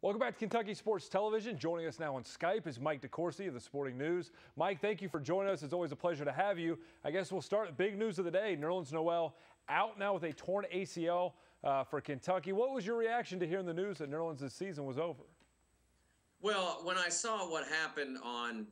Welcome back to Kentucky Sports Television. Joining us now on Skype is Mike DeCourcy of the Sporting News. Mike, thank you for joining us. It's always a pleasure to have you. I guess we'll start with big news of the day. Nerlens Noel out now with a torn ACL for Kentucky. What was your reaction to hearing the news that Nerlens' season was over? Well, when I saw what happened on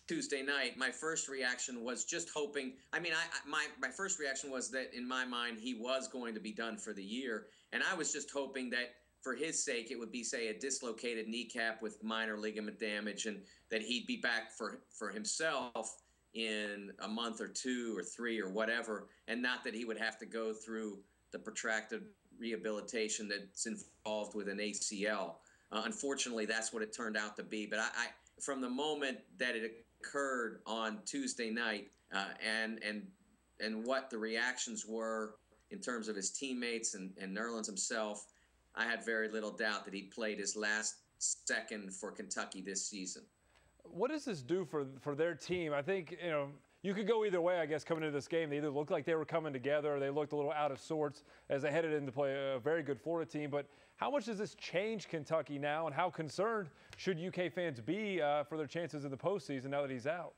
Tuesday night, my first reaction was just hoping. My first reaction was that in my mind he was going to be done for the year, and I was just hoping that for his sake it would be, say, a dislocated kneecap with minor ligament damage, and that he'd be back for himself in a month or 2 or 3 or whatever, and not that he would have to go through the protracted rehabilitation that's involved with an ACL. Unfortunately, that's what it turned out to be. But I from the moment that it occurred on Tuesday night, and what the reactions were in terms of his teammates and Nerlens himself, I had very little doubt that he played his last second for Kentucky this season. What does this do for their team? I think, you could go either way, I guess, coming into this game. They either looked like they were coming together or they looked a little out of sorts as they headed in to play a very good Florida team. But how much does this change Kentucky now, and how concerned should UK fans be for their chances in the postseason now that he's out?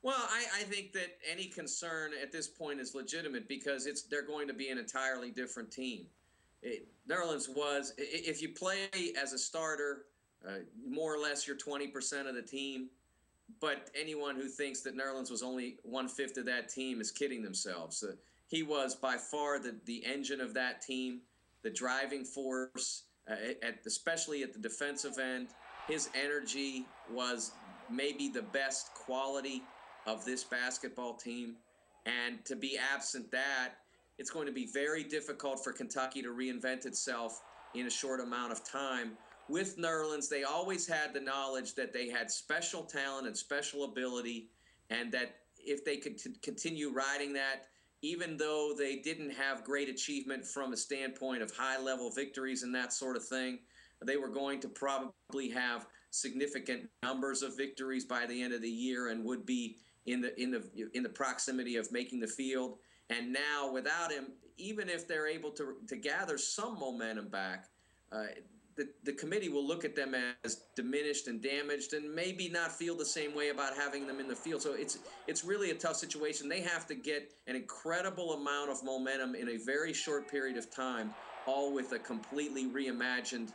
Well, I think that any concern at this point is legitimate because they're going to be an entirely different team. Nerlens was, if you play as a starter, more or less you're 20% of the team. But anyone who thinks that Nerlens was only 1/5 of that team is kidding themselves. He was by far the engine of that team, the driving force, especially at the defensive end. His energy was maybe the best quality of this basketball team. And to be absent that, it's going to be very difficult for Kentucky to reinvent itself in a short amount of time. With Nerlens, they always had the knowledge that they had special talent and special ability, and that if they could continue riding that, even though they didn't have great achievement from a standpoint of high-level victories and that sort of thing, they were going to probably have significant numbers of victories by the end of the year and would be in the proximity of making the field. And now, without him, even if they're able to gather some momentum back, the committee will look at them as diminished and damaged and maybe not feel the same way about having them in the field. So it's really a tough situation. They have to get an incredible amount of momentum in a very short period of time, all with a completely reimagined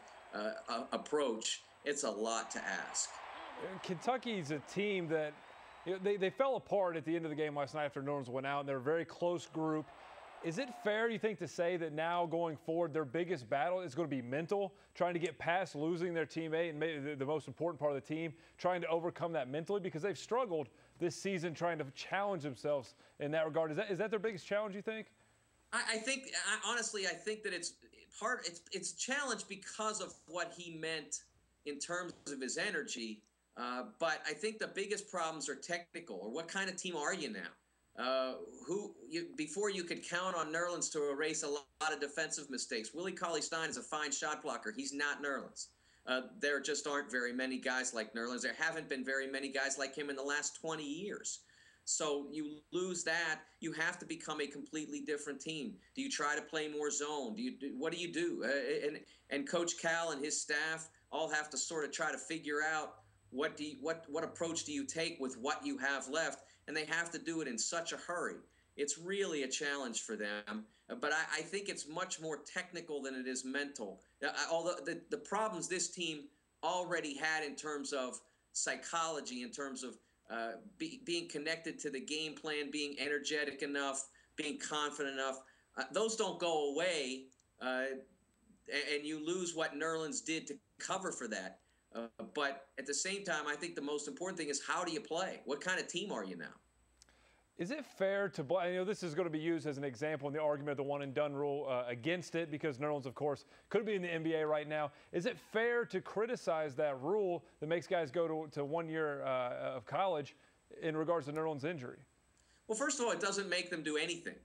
approach. It's a lot to ask. Kentucky's a team that they fell apart at the end of the game last night after Nerlens went out, and they're a very close group. Is it fair, you think, to say that now going forward their biggest battle is going to be mental, trying to get past losing their teammate and maybe the most important part of the team, trying to overcome that mentally? Because they've struggled this season trying to challenge themselves in that regard. Is that their biggest challenge, you think? Honestly, I think that it's a challenge because of what he meant in terms of his energy. But I think the biggest problems are technical, or what kind of team are you now? Before you could count on Nerlens to erase a lot of defensive mistakes. Willie Cauley-Stein is a fine shot blocker. He's not Nerlens. There just aren't very many guys like Nerlens. There haven't been very many guys like him in the last 20 years. So you lose that, you have to become a completely different team. Do you try to play more zone? What do you do? And Coach Cal and his staff all have to sort of try to figure out what approach do you take with what you have left, and they have to do it in such a hurry. It's really a challenge for them, but I think it's much more technical than it is mental. Although the problems this team already had in terms of psychology, in terms of being connected to the game plan, being energetic enough, being confident enough, those don't go away, and you lose what Nerlens did to cover for that. But at the same time, I think the most important thing is, how do you play? What kind of team are you now? Is it fair to blame? This is going to be used as an example in the argument of the one-and-done rule against it, because Nerlens, of course, could be in the NBA right now. Is it fair to criticize that rule that makes guys go to 1 year of college in regards to Nerlens' injury? Well, first of all, it doesn't make them do anything.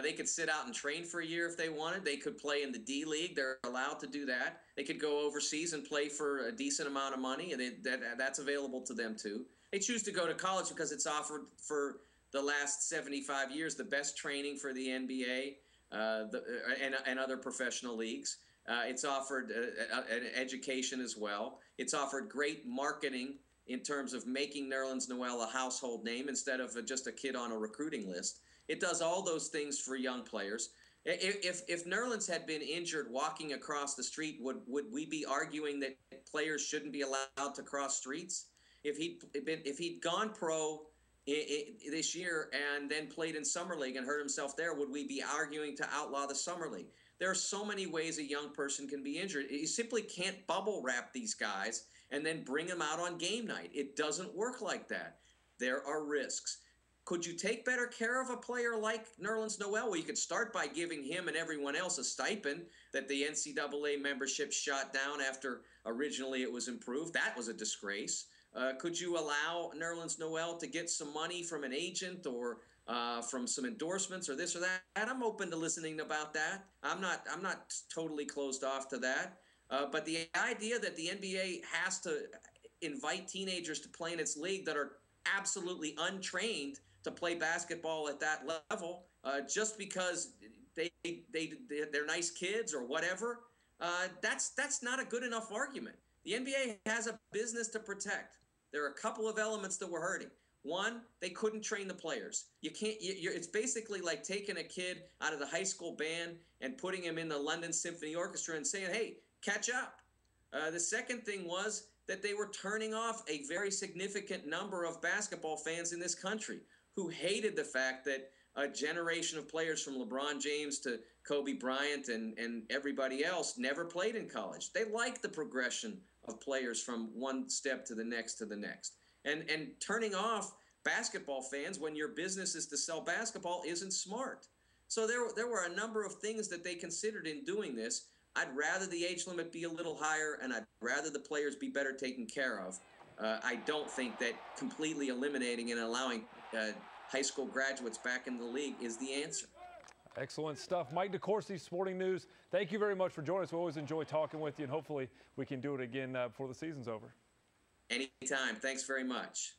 They could sit out and train for a year if they wanted. They could play in the D League. They're allowed to do that. They could go overseas and play for a decent amount of money, and that's available to them too. They choose to go to college because it's offered for the last 75 years the best training for the NBA and other professional leagues. It's offered an education as well. It's offered great marketing in terms of making Nerlens Noel a household name instead of just a kid on a recruiting list. It does all those things for young players. If Nerlens had been injured walking across the street, would we be arguing that players shouldn't be allowed to cross streets? If he'd gone pro this year and then played in summer league and hurt himself there, would we be arguing to outlaw the summer league? There are so many ways a young person can be injured. You simply can't bubble wrap these guys and then bring them out on game night. It doesn't work like that. There are risks. Could you take better care of a player like Nerlens Noel? Well, you could start by giving him and everyone else a stipend that the NCAA membership shot down after originally it was improved. That was a disgrace. Could you allow Nerlens Noel to get some money from an agent or from some endorsements or this or that? I'm open to listening about that. I'm not totally closed off to that. But the idea that the NBA has to invite teenagers to play in its league that are absolutely untrained to play basketball at that level, just because they're nice kids or whatever, that's not a good enough argument. The NBA has a business to protect. There are a couple of elements that we're hurting. One, they couldn't train the players. You can't. It's basically like taking a kid out of the high school band and putting him in the London Symphony Orchestra and saying, "Hey, catch up." The second thing was that they were turning off a very significant number of basketball fans in this country who hated the fact that a generation of players from LeBron James to Kobe Bryant and everybody else never played in college. They liked the progression of players from one step to the next to the next. And turning off basketball fans when your business is to sell basketball isn't smart. So there were a number of things that they considered in doing this. I'd rather the age limit be a little higher, and I'd rather the players be better taken care of. I don't think that completely eliminating and allowing high school graduates back in the league is the answer. Excellent stuff. Mike DeCourcy, Sporting News, thank you very much for joining us. We always enjoy talking with you, and hopefully we can do it again before the season's over. Anytime. Thanks very much.